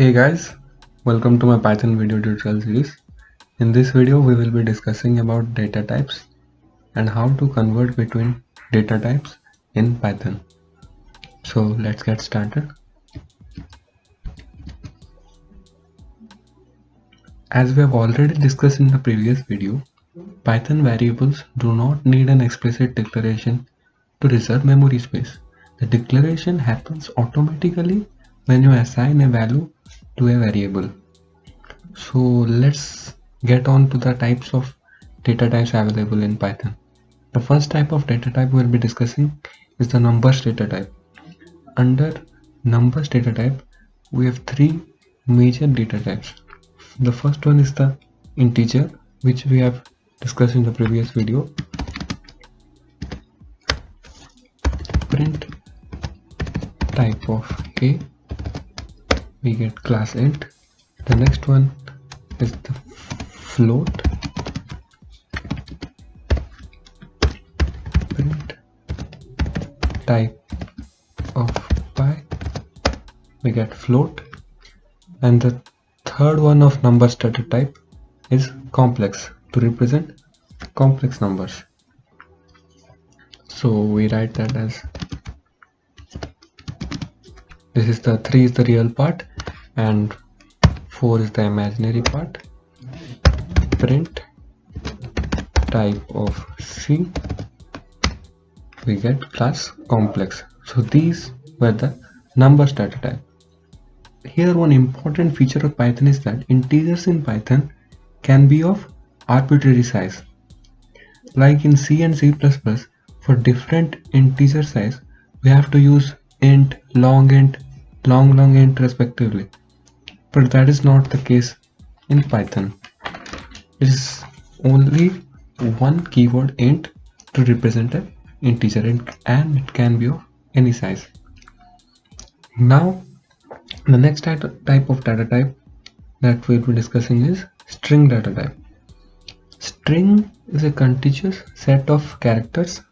Hey guys, welcome to my Python video tutorial series. In this video we will be discussing about data types and how to convert between data types in Python. So let's get started. As we have already discussed in the previous video, Python variables do not need an explicit declaration to reserve memory space. The declaration happens automatically when you assign a value to a variable. So let's get on to the types of data types available in Python. The first type of data type we'll be discussing is the numbers data type. Under numbers data type, we have three major data types. The first one is the integer, which we have discussed in the previous video. Print type of A, we get class int. The next one is the float. Print type of pi, we get float. And the third one of numbers data type is complex, to represent complex numbers. So we write that as, this is the 3 is the real part and 4 is the imaginary part. Print type of C, we get class complex. So these were the numbers data type. Here one important feature of Python is that integers in Python can be of arbitrary size. Like in C and C++, for different integer size, we have to use int, long int, long int respectively. But that is not the case in Python. It is only one keyword int to represent an integer, and it can be of any size. Now the next type of data type that we will be discussing is string data type. String is a contiguous set of characters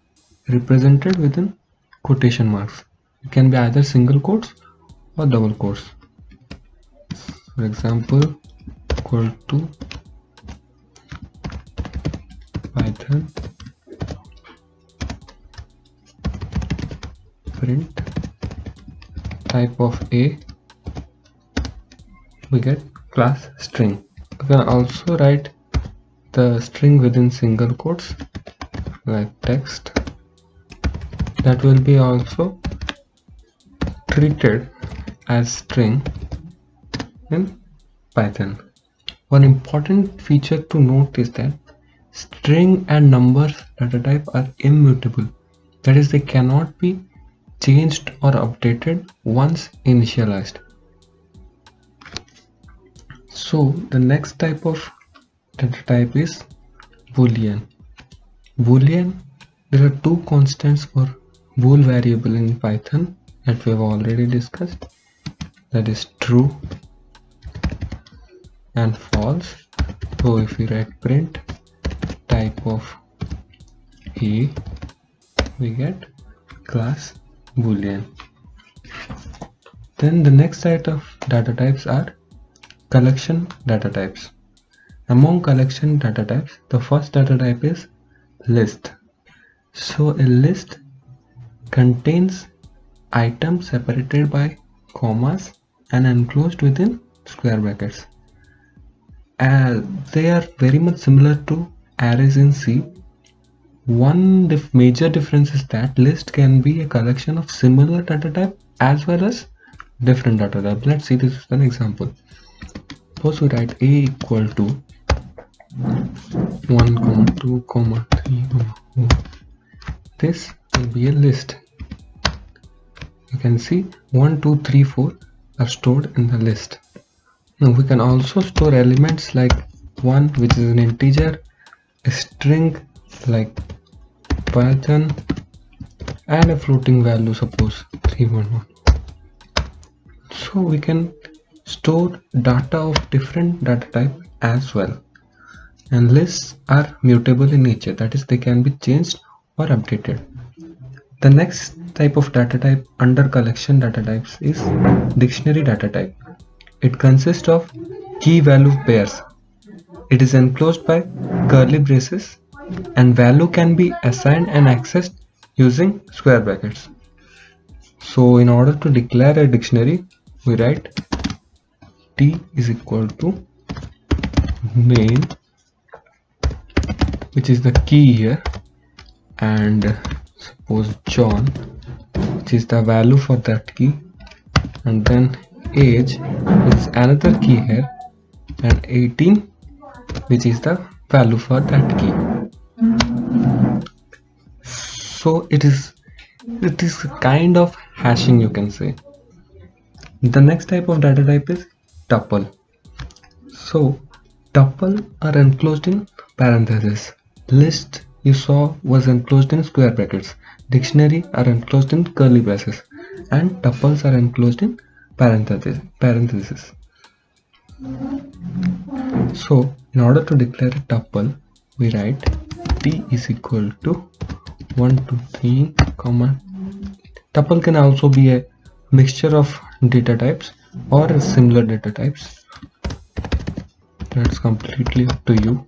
represented within quotation marks. It can be either single quotes or double quotes. For example, equal to Python print type of A, we get class string. You can also write the string within single quotes like text. That will be also treated as string in Python. One important feature to note is that string and numbers data type are immutable. That is, they cannot be changed or updated once initialized. So the next type of data type is Boolean. Boolean, there are two constants for bool variable in Python that we have already discussed. That is true and false. So if we write print type of A, we get class Boolean. Then the next set of data types are collection data types. Among collection data types, the first data type is list. So a list contains items separated by commas and enclosed within square brackets. They are very much similar to arrays in C. One major difference is that list can be a collection of similar data type as well as different data type. Let's see this as an example. Suppose we write A equal to 1, 2, 3, 4. This will be a list. You can see 1, 2, 3, 4 are stored in the list. Now we can also store elements like 1, which is an integer, a string like Python, and a floating value, suppose 311. So we can store data of different data type as well. And lists are mutable in nature, that is, they can be changed or updated. The next type of data type under collection data types is dictionary data type. It consists of key value pairs. It is enclosed by curly braces and value can be assigned and accessed using square brackets. So in order to declare a dictionary, we write T is equal to main, which is the key here, and suppose John, which is the value for that key, and then age is another key here, and 18, which is the value for that key. So it is kind of hashing, you can say. The next type of data type is tuple. So tuple are enclosed in parentheses. List you saw was enclosed in square brackets. Dictionary are enclosed in curly braces, and tuples are enclosed in parentheses. So in order to declare a tuple, we write T is equal to 1, 2, 3, comma. Tuple can also be a mixture of data types or similar data types. That's completely up to you.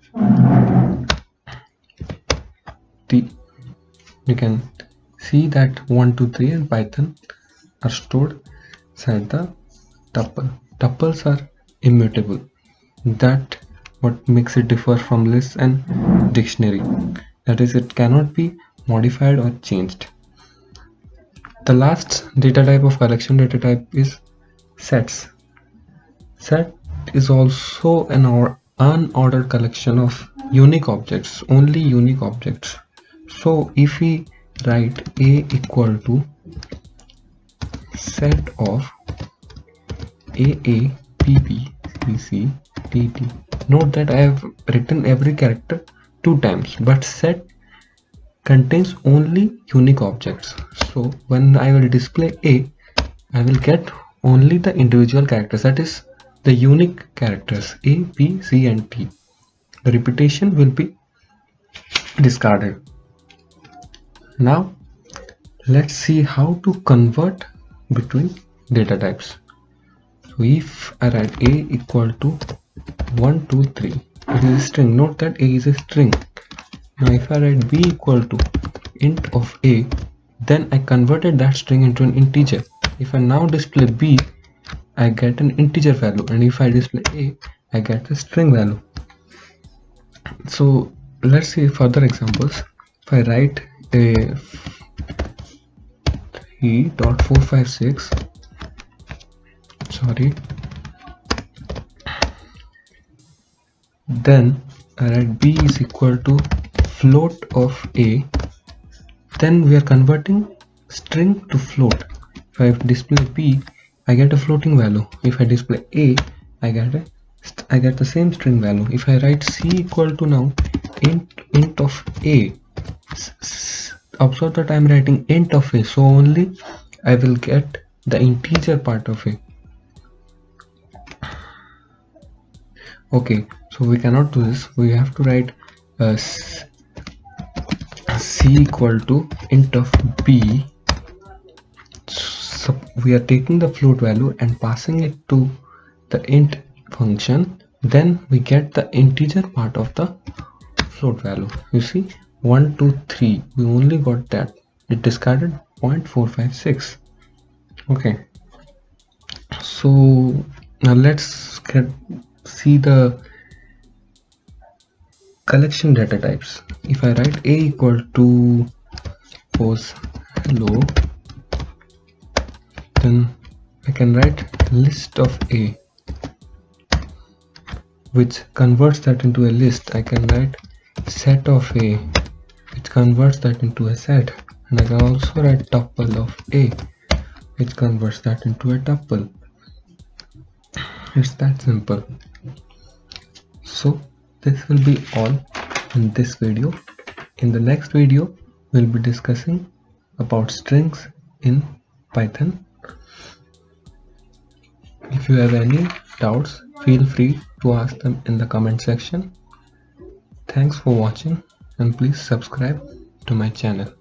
You can see that 1, 2, 3 in Python are stored inside the tuple. Tuples are immutable. That what makes it differ from lists and dictionary. That is, it cannot be modified or changed. The last data type of collection data type is sets. Set is also an unordered collection of unique objects, only unique objects. So if we write A equal to set of AA, PP, CC, TT. Note that I have written every character 2 times, but set contains only unique objects. So when I will display A, I will get only the individual characters, that is the unique characters A, B, C and T. The repetition will be discarded. Now let's see how to convert between data types. So if I write A equal to 1, 2, 3, it is a string. Note that A is a string. Now if I write B equal to int of A, then I converted that string into an integer. If I now display B, I get an integer value, and if I display A, I get a string value. So let's see further examples. If I write a 3.456, then I write B is equal to float of A, then we are converting string to float. If I display B, I get a floating value. If I display A, I get the same string value. If I write C equal to now int of A, observe that I am writing int of A, so only I will get the integer part of A. Okay, so we cannot do this. We have to write C equal to int of B. So we are taking the float value and passing it to the int function, then we get the integer part of the float value. You see, 1, 2, 3, we only got that. It discarded 0.456. Okay, so now let's see the collection data types. If I write A equal to suppose hello, then I can write list of A, which converts that into a list. I can write set of A, which converts that into a set, and I can also write tuple of A, which converts that into a tuple. It's that simple. So this will be all in this video. In the next video, we'll be discussing about strings in Python. If you have any doubts, feel free to ask them in the comment section. Thanks for watching, and please subscribe to my channel.